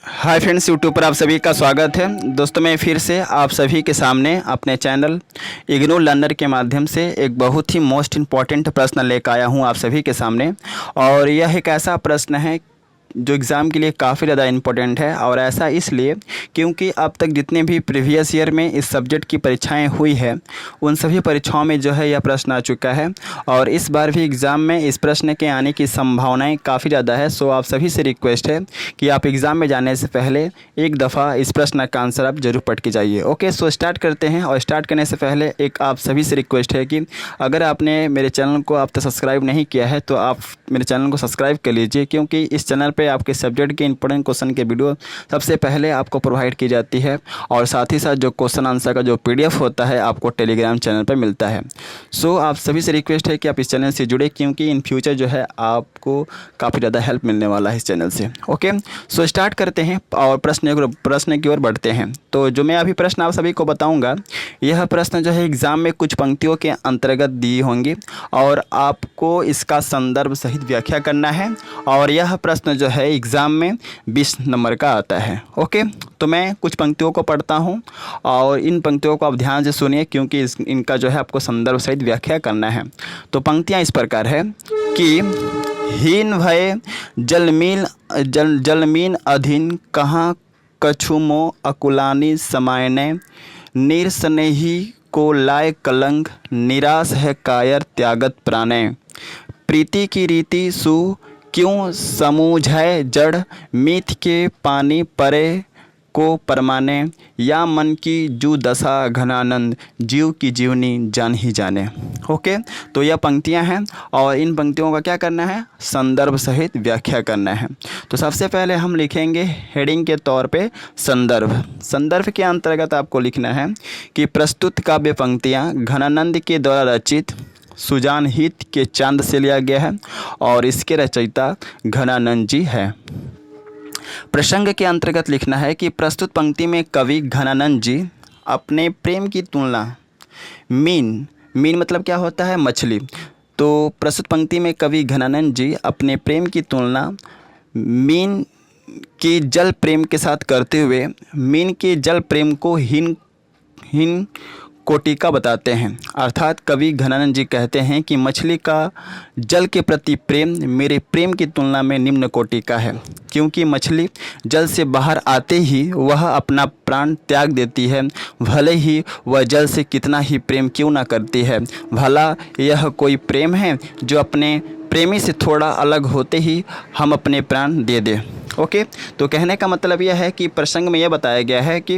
Hi friends, YouTube पर आप सभी का स्वागत है। दोस्तों, मैं फिर से आप सभी के सामने अपने चैनल इग्नू लर्नर के माध्यम से एक बहुत ही मोस्ट इम्पॉर्टेंट प्रश्न लेकर आया हूं आप सभी के सामने। और यह एक ऐसा प्रश्न है जो एग्ज़ाम के लिए काफ़ी ज़्यादा इम्पोर्टेंट है। और ऐसा इसलिए क्योंकि अब तक जितने भी प्रीवियस ईयर में इस सब्जेक्ट की परीक्षाएं हुई है उन सभी परीक्षाओं में जो है यह प्रश्न आ चुका है। और इस बार भी एग्ज़ाम में इस प्रश्न के आने की संभावनाएं काफ़ी ज़्यादा है। सो आप सभी से रिक्वेस्ट है कि आप एग्ज़ाम में जाने से पहले एक दफ़ा इस प्रश्न का आंसर आप जरूर पढ़ के जाइए। ओके, सो स्टार्ट करते हैं। और स्टार्ट करने से पहले एक आप सभी से रिक्वेस्ट है कि अगर आपने मेरे चैनल को अब तक सब्सक्राइब नहीं किया है तो आप मेरे चैनल को सब्सक्राइब कर लीजिए, क्योंकि इस चैनल पे आपके सब्जेक्ट के इंपॉर्टेंट क्वेश्चन के वीडियो सबसे पहले आपको प्रोवाइड की जाती है। और साथ ही साथ जो क्वेश्चन आंसर का जो PDF होता है आपको टेलीग्राम चैनल पर मिलता है। सो आप सभी से रिक्वेस्ट है कि आप इस चैनल से जुड़े, क्योंकि इन फ्यूचर जो है आपको काफ़ी ज़्यादा हेल्प मिलने वाला है इस चैनल से। ओके, सो स्टार्ट करते हैं और प्रश्न की ओर बढ़ते हैं। तो जो मैं अभी प्रश्न आप सभी को बताऊँगा, यह प्रश्न जो है एग्ज़ाम में कुछ पंक्तियों के अंतर्गत दी होंगी और आपको इसका संदर्भ सहित व्याख्या करना है। और यह प्रश्न जो है एग्ज़ाम में 20 नंबर का आता है। ओके, तो मैं कुछ पंक्तियों को पढ़ता हूँ और इन पंक्तियों को आप ध्यान से सुनिए, क्योंकि इनका जो है आपको संदर्भ सहित व्याख्या करना है। तो पंक्तियाँ इस प्रकार है कि हीन भय जलमीन अधीन कहाँ कछु मो अकुलानी समायने निरस्नेही को लाय कलंक निराश है कायर त्यागत प्राणे प्रीति की रीति सु क्यों समूझै जड़ मीथ के पानी परे को परमाने या मन की जू दशा घनानंद जीव की जीवनी जान ही जाने। ओके, तो यह पंक्तियां हैं और इन पंक्तियों का क्या करना है, संदर्भ सहित व्याख्या करना है। तो सबसे पहले हम लिखेंगे हेडिंग के तौर पे संदर्भ। संदर्भ के अंतर्गत आपको लिखना है कि प्रस्तुत काव्य पंक्तियाँ घनानंद के द्वारा रचित सुजान हित के चांद से लिया गया है और इसके रचयिता घनानंद जी है। प्रसंग के अंतर्गत लिखना है कि प्रस्तुत पंक्ति में कवि घनानंद जी अपने प्रेम की तुलना मीन मतलब क्या होता है, मछली। तो प्रस्तुत पंक्ति में कवि घनानंद जी अपने प्रेम की तुलना मीन के जल प्रेम के साथ करते हुए मीन के जल प्रेम को हीन कोटि का बताते हैं। अर्थात कवि घनानंद जी कहते हैं कि मछली का जल के प्रति प्रेम मेरे प्रेम की तुलना में निम्न कोटि का है, क्योंकि मछली जल से बाहर आते ही वह अपना प्राण त्याग देती है, भले ही वह जल से कितना ही प्रेम क्यों ना करती है। भला यह कोई प्रेम है जो अपने प्रेमी से थोड़ा अलग होते ही हम अपने प्राण दे दें। ओके, तो कहने का मतलब यह है कि प्रसंग में यह बताया गया है कि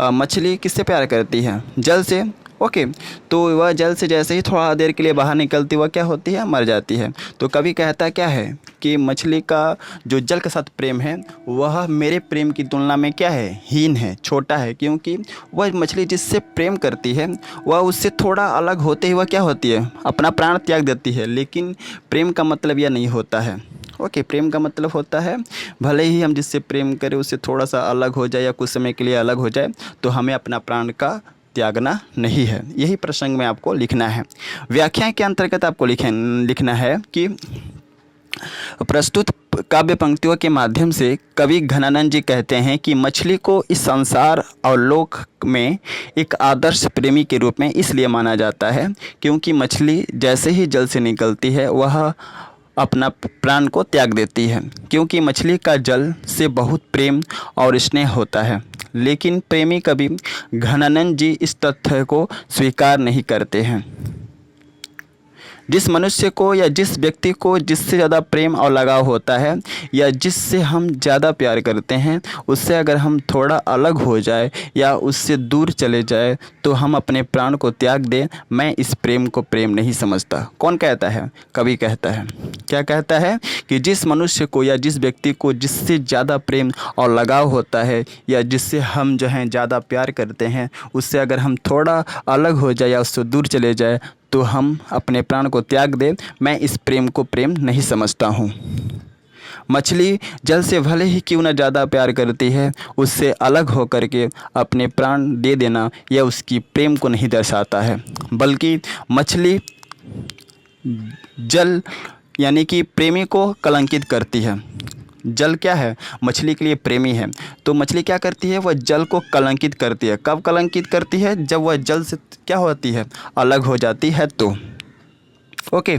मछली किससे प्यार करती है, जल से। ओके, तो वह जल से जैसे ही थोड़ा देर के लिए बाहर निकलती वह क्या होती है, मर जाती है। तो कवि कहता क्या है कि मछली का जो जल के साथ प्रेम है वह मेरे प्रेम की तुलना में क्या है, हीन है, छोटा है, क्योंकि वह मछली जिससे प्रेम करती है वह उससे थोड़ा अलग होते ही वह क्या होती है, अपना प्राण त्याग देती है। लेकिन प्रेम का मतलब यह नहीं होता है। ओके, प्रेम का मतलब होता है भले ही हम जिससे प्रेम करें उससे थोड़ा सा अलग हो जाए या कुछ समय के लिए अलग हो जाए तो हमें अपना प्राण का त्यागना नहीं है। यही प्रसंग में आपको लिखना है। व्याख्या के अंतर्गत आपको लिखना है कि प्रस्तुत काव्य पंक्तियों के माध्यम से कवि घनानंद जी कहते हैं कि मछली को इस संसार और लोक में एक आदर्श प्रेमी के रूप में इसलिए माना जाता है क्योंकि मछली जैसे ही जल से निकलती है वह अपना प्राण को त्याग देती है, क्योंकि मछली का जल से बहुत प्रेम और स्नेह होता है। लेकिन प्रेमी कवि घनानंद जी इस तथ्य को स्वीकार नहीं करते हैं। जिस मनुष्य को या जिस व्यक्ति को जिससे ज़्यादा प्रेम और लगाव होता है या जिससे हम ज़्यादा प्यार करते हैं उससे अगर हम थोड़ा अलग हो जाए या उससे दूर चले जाए तो हम अपने प्राण को त्याग दें, मैं इस प्रेम को प्रेम नहीं समझता। कौन कहता है, कवि कहता है। क्या कहता है कि जिस मनुष्य को या जिस व्यक्ति को जिससे ज़्यादा प्रेम और लगाव होता है या जिससे हम जो हैं ज़्यादा प्यार करते हैं उससे अगर हम थोड़ा अलग हो जाए या उससे दूर चले जाए तो हम अपने प्राण को त्याग दें, मैं इस प्रेम को प्रेम नहीं समझता हूँ। मछली जल से भले ही क्यों न ज़्यादा प्यार करती है, उससे अलग होकर के अपने प्राण दे देना यह उसकी प्रेम को नहीं दर्शाता है, बल्कि मछली जल यानी कि प्रेमी को कलंकित करती है। जल क्या है, मछली के लिए प्रेमी है। तो मछली क्या करती है, वह जल को कलंकित करती है। कब कलंकित करती है, जब वह जल से क्या होती है, अलग हो जाती है तो। ओके,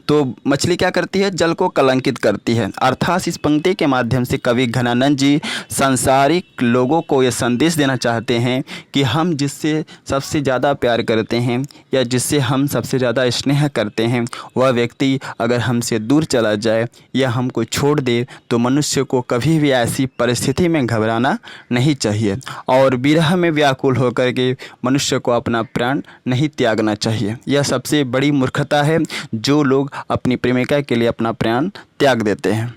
तो मछली क्या करती है, जल को कलंकित करती है। अर्थात इस पंक्ति के माध्यम से कवि घनानंद जी सांसारिक लोगों को ये संदेश देना चाहते हैं कि हम जिससे सबसे ज़्यादा प्यार करते हैं या जिससे हम सबसे ज़्यादा स्नेह करते हैं, वह व्यक्ति अगर हमसे दूर चला जाए या हमको छोड़ दे तो मनुष्य को कभी भी ऐसी परिस्थिति में घबराना नहीं चाहिए और विरह में व्याकुल होकर के मनुष्य को अपना प्राण नहीं त्यागना चाहिए। यह सबसे बड़ी मूर्खता है जो लोग अपनी प्रेमिका के लिए अपना प्राण त्याग देते हैं।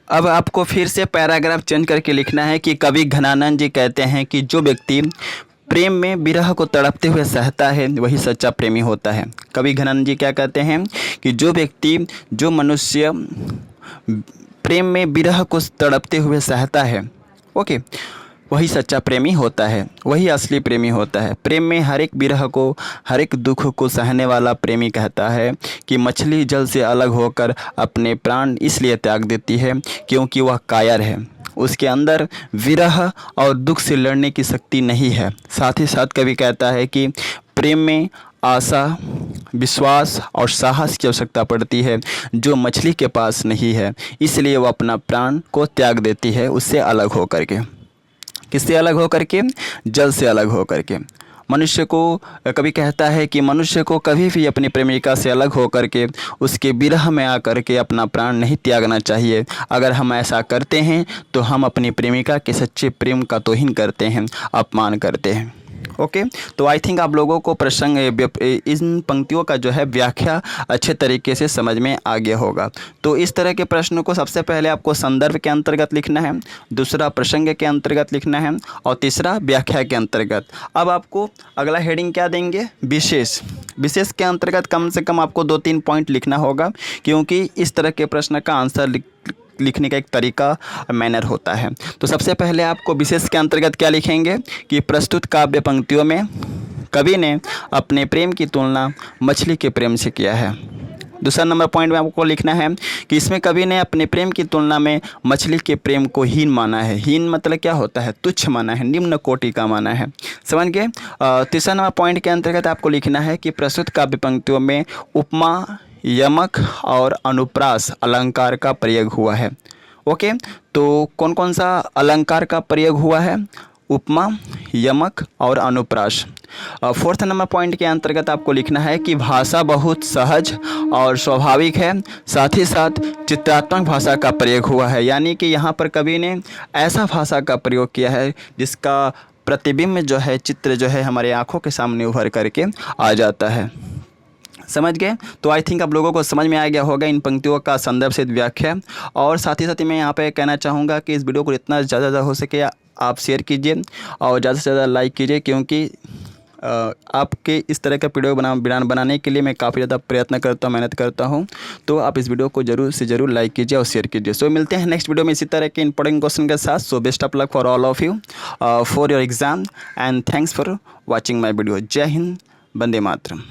अब आपको फिर से पैराग्राफ चेंज करके लिखना है कि कवि घनानंद जी कहते हैं कि जो व्यक्ति प्रेम में विरह को तड़पते हुए सहता है वही सच्चा प्रेमी होता है। कवि घनानंद जी क्या कहते हैं कि जो मनुष्य प्रेम में विरह को तड़पते हुए सहता है, ओके, वही सच्चा प्रेमी होता है, वही असली प्रेमी होता है। प्रेम में हर एक विरह को, हर एक दुख को सहने वाला प्रेमी कहता है कि मछली जल से अलग होकर अपने प्राण इसलिए त्याग देती है क्योंकि वह कायर है, उसके अंदर विरह और दुख से लड़ने की शक्ति नहीं है। साथ ही साथ कवि कहता है कि प्रेम में आशा, विश्वास और साहस की आवश्यकता पड़ती है जो मछली के पास नहीं है, इसलिए वह अपना प्राण को त्याग देती है उससे अलग होकर के। किससे अलग होकर के, जल से अलग होकर के। मनुष्य को कभी कहता है कि मनुष्य को कभी भी अपनी प्रेमिका से अलग होकर के उसके विरह में आकर के अपना प्राण नहीं त्यागना चाहिए। अगर हम ऐसा करते हैं तो हम अपनी प्रेमिका के सच्चे प्रेम का तौहीन करते हैं, अपमान करते हैं। ओके, तो आई थिंक आप लोगों को प्रसंग इन पंक्तियों का जो है व्याख्या अच्छे तरीके से समझ में आ गया होगा। तो इस तरह के प्रश्नों को सबसे पहले आपको संदर्भ के अंतर्गत लिखना है, दूसरा प्रसंग के अंतर्गत लिखना है और तीसरा व्याख्या के अंतर्गत। अब आपको अगला हेडिंग क्या देंगे, विशेष। विशेष के अंतर्गत कम से कम आपको 2-3 पॉइंट लिखना होगा क्योंकि इस तरह के प्रश्न का आंसर लिखने का एक तरीका, मैनर होता है। तो सबसे पहले आपको विशेष के अंतर्गत क्या लिखेंगे कि प्रस्तुत काव्य पंक्तियों में कवि ने अपने प्रेम की तुलना मछली के प्रेम से किया है। दूसरा नंबर पॉइंट में आपको लिखना है कि इसमें कवि ने अपने प्रेम की तुलना में मछली के प्रेम को हीन माना है। हीन मतलब क्या होता है, तुच्छ माना है, निम्न कोटि का माना है, समझ गए। तीसरा नंबर पॉइंट के अंतर्गत आपको लिखना है कि प्रस्तुत काव्य पंक्तियों में उपमा, यमक और अनुप्रास अलंकार का प्रयोग हुआ है। ओके, तो कौन कौन सा अलंकार का प्रयोग हुआ है, उपमा, यमक और अनुप्रास। फोर्थ नंबर पॉइंट के अंतर्गत आपको लिखना है कि भाषा बहुत सहज और स्वाभाविक है, साथ ही साथ चित्रात्मक भाषा का प्रयोग हुआ है। यानी कि यहाँ पर कवि ने ऐसा भाषा का प्रयोग किया है जिसका प्रतिबिंब जो है, चित्र जो है हमारे आँखों के सामने उभर करके आ जाता है। समझ गए। तो आई थिंक आप लोगों को समझ में आ गया होगा इन पंक्तियों का संदर्भ से व्याख्या। और साथ ही मैं यहाँ पे कहना चाहूँगा कि इस वीडियो को जितना ज़्यादा हो सके आप शेयर कीजिए और ज़्यादा से ज़्यादा लाइक कीजिए, क्योंकि आपके इस तरह का वीडियो बनाने के लिए मैं काफ़ी ज़्यादा प्रयत्न करता हूँ, मेहनत करता हूँ। तो आप इस वीडियो को ज़रूर से ज़रूर लाइक कीजिए और शेयर कीजिए। सो मिलते हैं नेक्स्ट वीडियो में इसी तरह के इंपॉर्टेंट क्वेश्चन के साथ। So best of luck for all of you for your exam and thanks for watching my video. जय हिंद, वंदे मातरम।